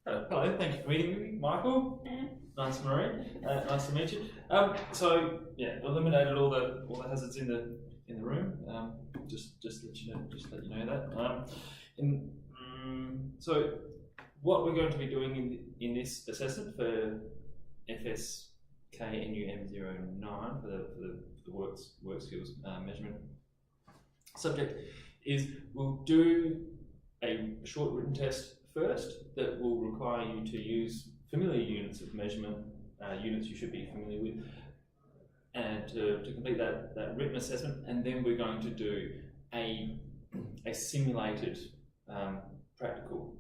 Hello, thank you for meeting me, Michael. Nice, Marie. Nice to meet you. So yeah, eliminated all the hazards in the room. Just let you know that. So what we're going to be doing in this assessment for FSK NUM09 for the work skills measurement subject is we'll do a short written test first that will require you to use familiar units of measurement, units you should be familiar with, and to complete that written assessment. And then we're going to do a simulated practical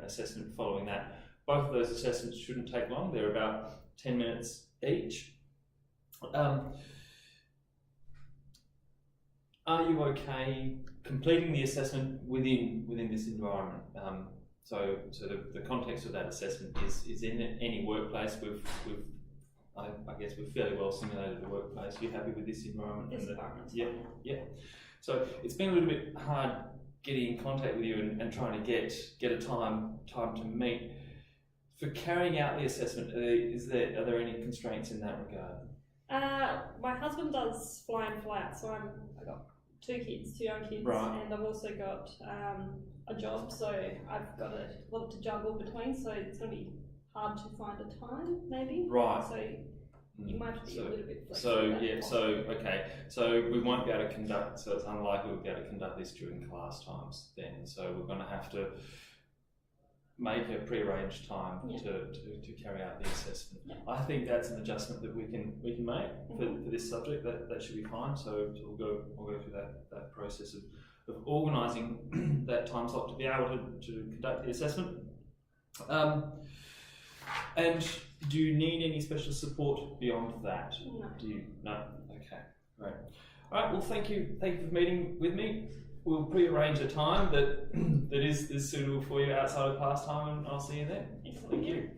assessment following that. Both of those assessments shouldn't take long. They're about 10 minutes each. Are you okay completing the assessment within this environment? So the context of that assessment is in any workplace. I guess we've fairly well simulated the workplace. Are you happy with this environment? This environment's yeah, fine. yeah. So it's been a little bit hard getting in contact with you and trying to get a time to meet. For carrying out the assessment, are there any constraints in that regard? My husband does fly in, fly out, so I got two young kids, Right. and I've also got a job, so I've got a lot to juggle between. So it's going to be hard to find a time, maybe. Right. So you might have to be a little bit flexible. Okay. So we won't be able to conduct. So it's unlikely we'll be able to conduct this during class times then. So we're going to have to make a pre-arranged time to carry out the assessment. Yeah. I think that's an adjustment that we can make for this subject. That should be fine. So we'll go through that process of organising that time slot to be able to conduct the assessment. And do you need any special support beyond that? No. Do you? No. Okay. Great. All right. Well, thank you for meeting with me. We'll pre-arrange a time that is suitable for you outside of class time, and I'll see you then. Excellent. Thank you.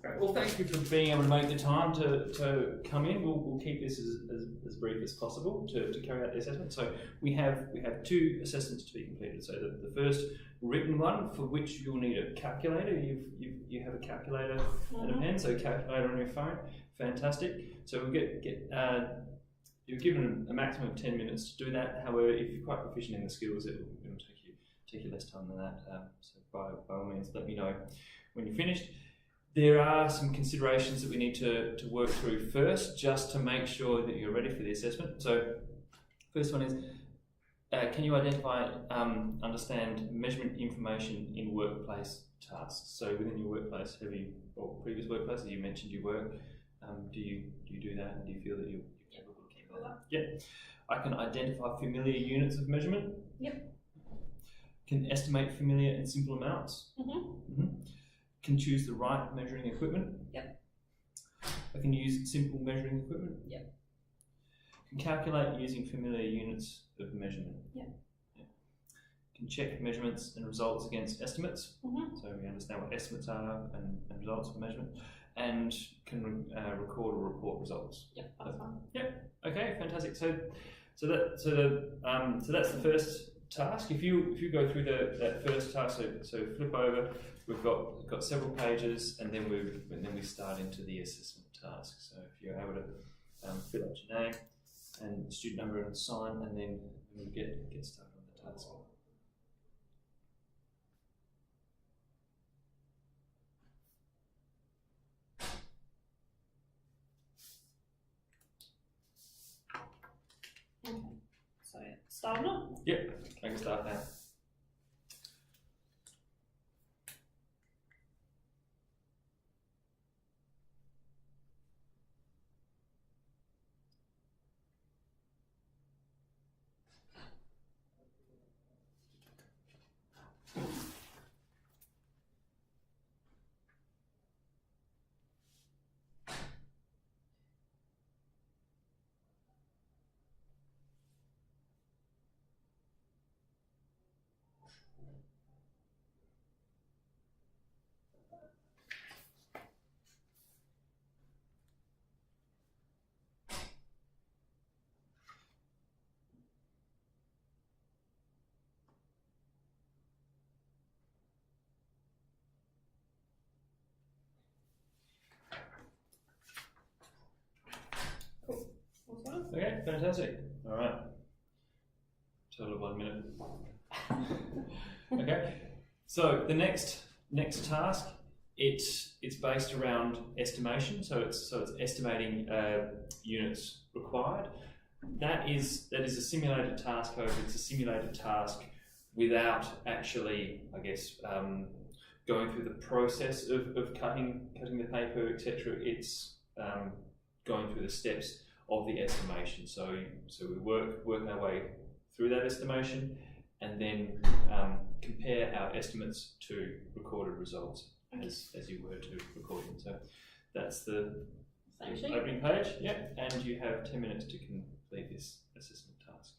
Great. Well, thank you for being able to make the time to come in. We'll keep this as brief as possible to carry out the assessment. So we have two assessments to be completed. So the first written one, for which you'll need a calculator. You have a calculator and a pen, so calculator on your phone. Fantastic. So we'll you're given a maximum of 10 minutes to do that. However, if you're quite proficient in the skills, it'll take you less time than that. So by all means, let me know when you're finished. There are some considerations that we need to work through first, just to make sure that you're ready for the assessment. So first one is, can you identify, understand measurement information in workplace tasks? So within your workplace, or previous workplaces, you mentioned you work, do you do that, and do you feel that you're capable of keeping that? Yep. I can identify familiar units of measurement. Yep. Can estimate familiar and simple amounts. Can choose the right measuring equipment. Yep. I can use simple measuring equipment. Yep. Can calculate using familiar units of measurement. Yep. Can check measurements and results against estimates. So we understand what estimates are and results of measurement. And can record or report results. Yep, that's fine. Yep. Okay, fantastic. So that's the first task. If you go through that first task, so flip over. We've got several pages, and then we start into the assessment task. So if you're able to fill out your name and student number and sign, and then we'll get started on the task. Okay. So starting up. Yep, I can start now. Okay, fantastic. All right. Total of 1 minute. Okay. So the next task, it's based around estimation. So it's estimating units required. That is a simulated task. However, it's a simulated task without actually, I guess, going through the process of cutting the paper, etc. It's going through the steps of the estimation. So we work our way through that estimation, and then compare our estimates to recorded results as you were to recording. So that's the opening page. Yeah, and you have 10 minutes to complete this assessment task.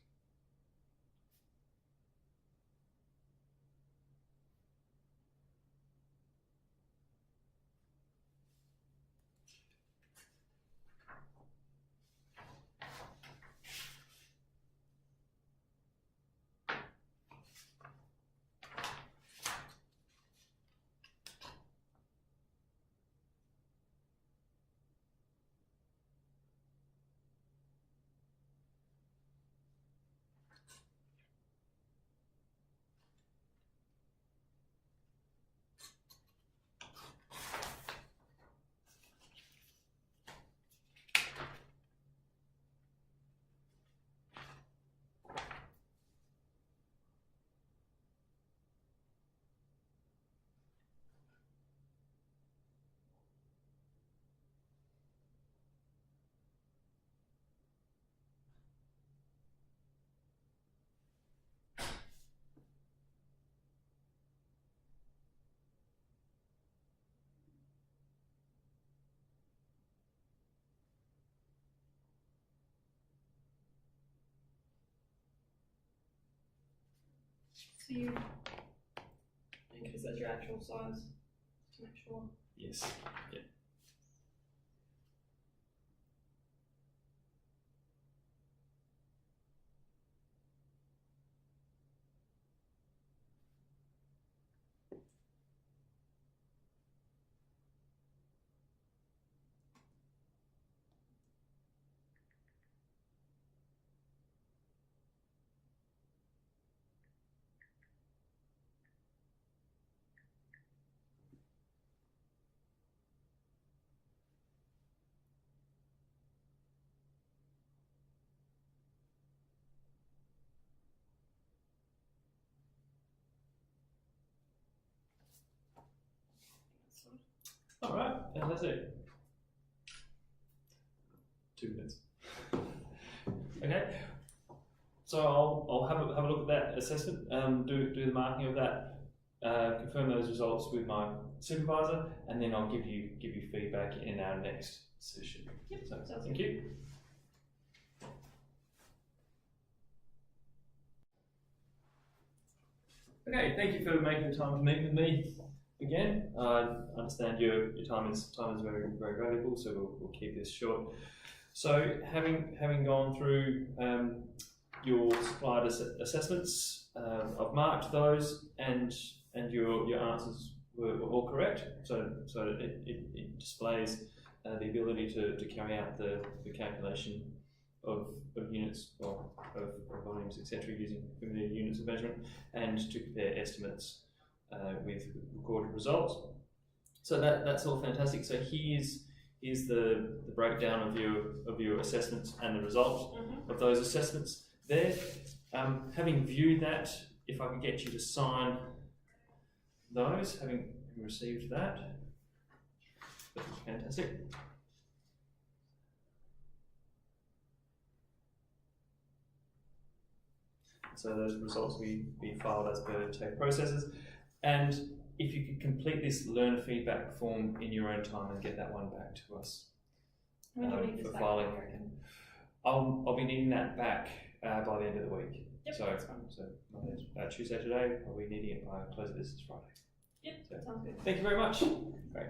So you, because that's your actual size, to make sure. Yes. Yeah. All right, fantastic. 2 minutes. Okay, so I'll have a look at that assessment, do the marking of that, confirm those results with my supervisor, and then I'll give you feedback in our next session. Yep, So, sounds thank good. you. Okay, thank you for making the time to meet with me again. I understand your time is very valuable, so we'll keep this short. So having gone through your supplied assessments, I've marked those, and your answers were all correct. So it displays the ability to carry out the calculation of units, well, of volumes, etc., using familiar units of measurement, and to compare estimates with recorded results. So that's all fantastic. So here's the breakdown of your assessments and the result of those assessments there. Having viewed that, if I could get you to sign those, having received that, that'd be fantastic. So those results will be filed as per TAFE processes. And if you could complete this learner feedback form in your own time and get that one back to us for filing. I'll be needing that back by the end of the week. Yep, so Tuesday today, I'll be needing it by close of business Friday. Yep, so, sounds good. Thank you very much. Great.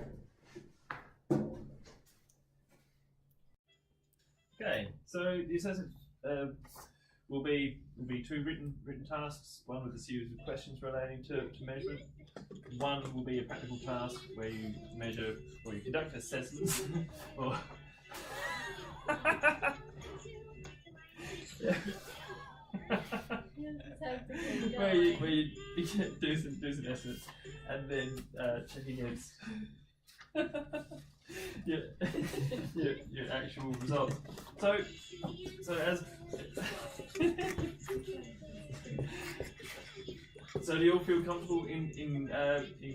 Okay, so the assessment will be two written tasks. One with a series of questions relating to measurement. One will be a practical task where you measure or you conduct assessments or Yeah. You just have to keep where you going. do some estimates and then check against your actual results. So as so do you all feel comfortable in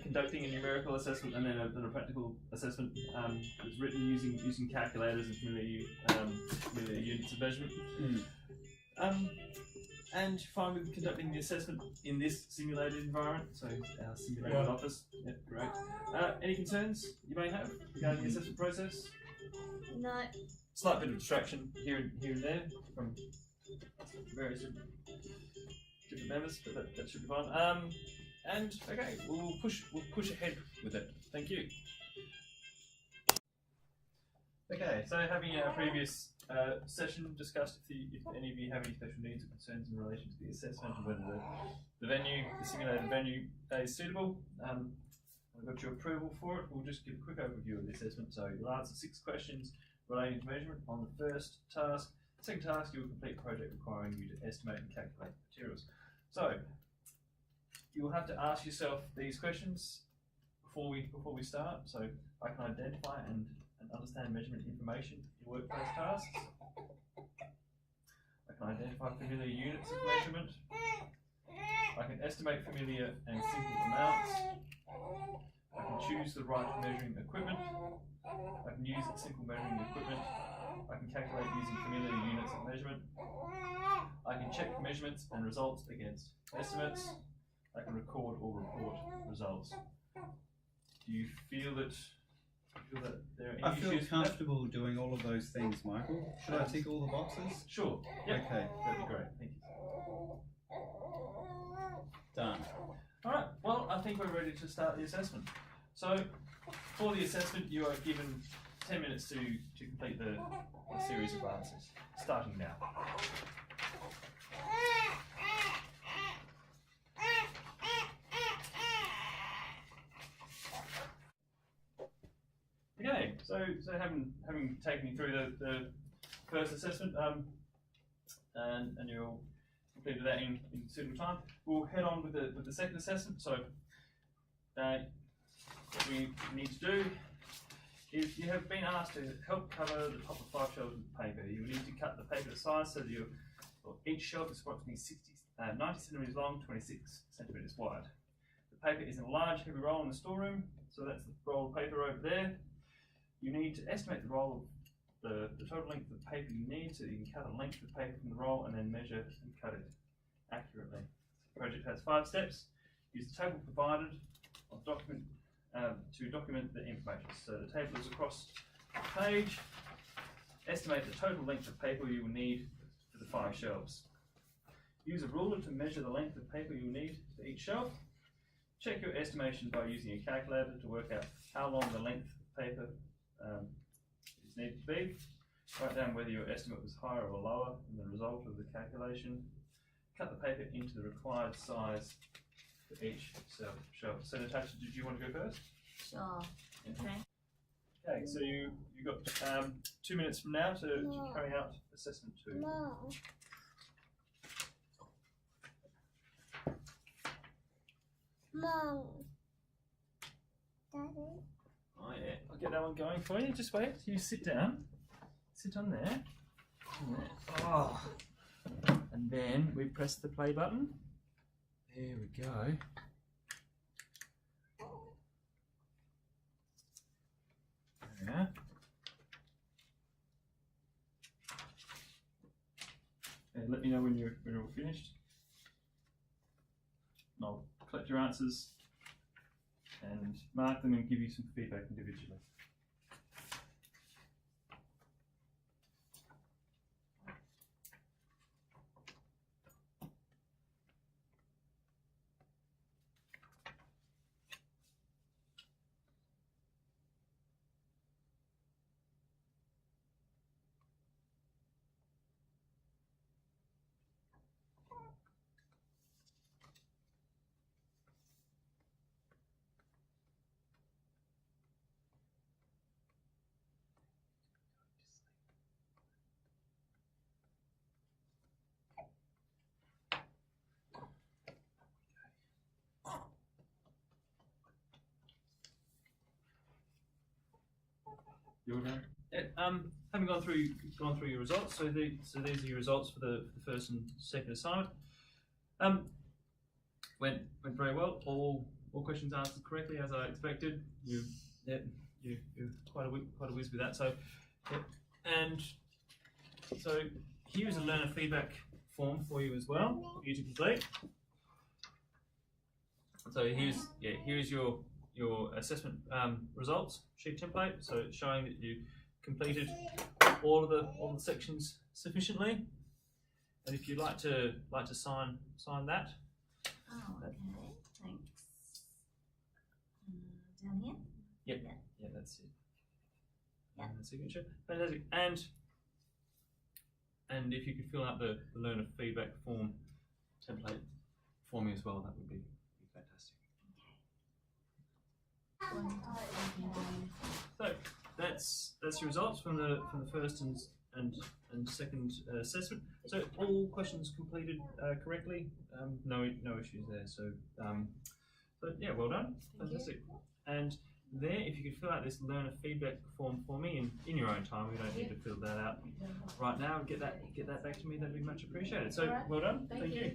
conducting a numerical assessment and then a practical assessment that's written using calculators and familiar units of measurement? And you're fine with conducting the assessment in this simulated environment, so our simulated office. Yeah, great. Any concerns you may have regarding the assessment process? No. Slight bit of distraction here and there from various different members, but that should be fine. And okay, we'll push ahead with it. Thank you. Okay, so having our previous session discussed if any of you have any special needs or concerns in relation to the assessment and whether the simulated venue is suitable. I've got your approval for it. We'll just give a quick overview of the assessment. So you'll answer 6 questions relating to measurement on the first task. The second task, you'll complete a project requiring you to estimate and calculate materials. So you'll have to ask yourself these questions before we start. So I can identify and understand measurement information in workplace tasks. I can identify familiar units of measurement. I can estimate familiar and simple amounts. I can choose the right measuring equipment. I can use simple measuring equipment. I can calculate using familiar units of measurement. I can check measurements and results against estimates. I can record or report results. Do you feel that there are any I feel issues? comfortable doing all of those things, Michael. Should I tick all the boxes? Sure. Yep. Okay. That'd be great. Thank you. Done. All right. Well, I think we're ready to start the assessment. So, for the assessment, you are given 10 minutes to complete the series of answers, starting now. Okay, so having taken you through the first assessment, and you'll completed that in suitable time, we'll head on with the second assessment. So what we need to do is you have been asked to help cover the top of 5 shelves with paper. You need to cut the paper to size so that each shelf is approximately 90 centimetres long, 26 centimetres wide. The paper is in a large heavy roll in the storeroom, so that's the roll of paper over there. You need to estimate the roll of the total length of paper you need, so you can cut a length of paper from the roll and then measure and cut it accurately. The project has 5 steps. Use the table provided to document the information. So the table is across the page. Estimate the total length of paper you will need for the 5 shelves. Use a ruler to measure the length of paper you will need for each shelf. Check your estimation by using a calculator to work out how long the length of paper is needed to be. Write down whether your estimate was higher or lower than the result of the calculation. Cut the paper into the required size for each shelf. So Natasha, did you want to go first? Sure. Okay. Okay, so you got 2 minutes from now to carry out assessment 2. Mom. Daddy. Oh yeah, I'll get that one going for you. Just wait. You sit down. Sit on there. Oh. And then we press the play button. There we go. Yeah. And let me know when you're all finished. And I'll collect your answers and mark them and give you some feedback individually. Your turn. Having gone through your results, so these are your results for the first and second assignment. Went very well. All questions answered correctly as I expected. You're quite a whiz with that. So, and so here's a learner feedback form for you as well for you to complete. So here's your assessment results sheet template. So it's showing that you completed all the sections sufficiently. And if you'd like to sign that. Oh, okay. Thanks. Down here? Yep. Yeah. Yeah, that's it. Yeah. And the signature. Fantastic. And if you could fill out the learner feedback form template for me as well, that would be fantastic. So that's your results from the first and second assessment. So all questions completed correctly. No issues there. So yeah, well done. Fantastic. And there, if you could fill out this learner feedback form for me in your own time, we don't need to fill that out right now. Get that back to me. That'd be much appreciated. So well done. Thank you.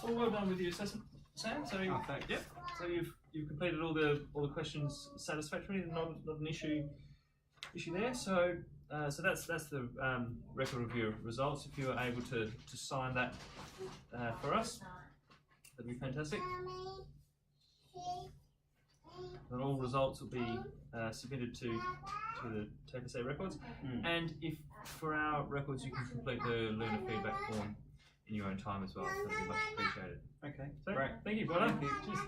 Well, well done with your assessment, Sam. So thanks. yep. So you've completed all the questions satisfactorily. Not an issue there. So that's the record of your results. If you are able to sign that for us, that'd be fantastic. And all results will be submitted to the TFSA records. And if for our records you can complete the learner feedback form in your own time as well, that'd be much appreciated. Okay, So, great. thank you, well done. Thank you. Cheers.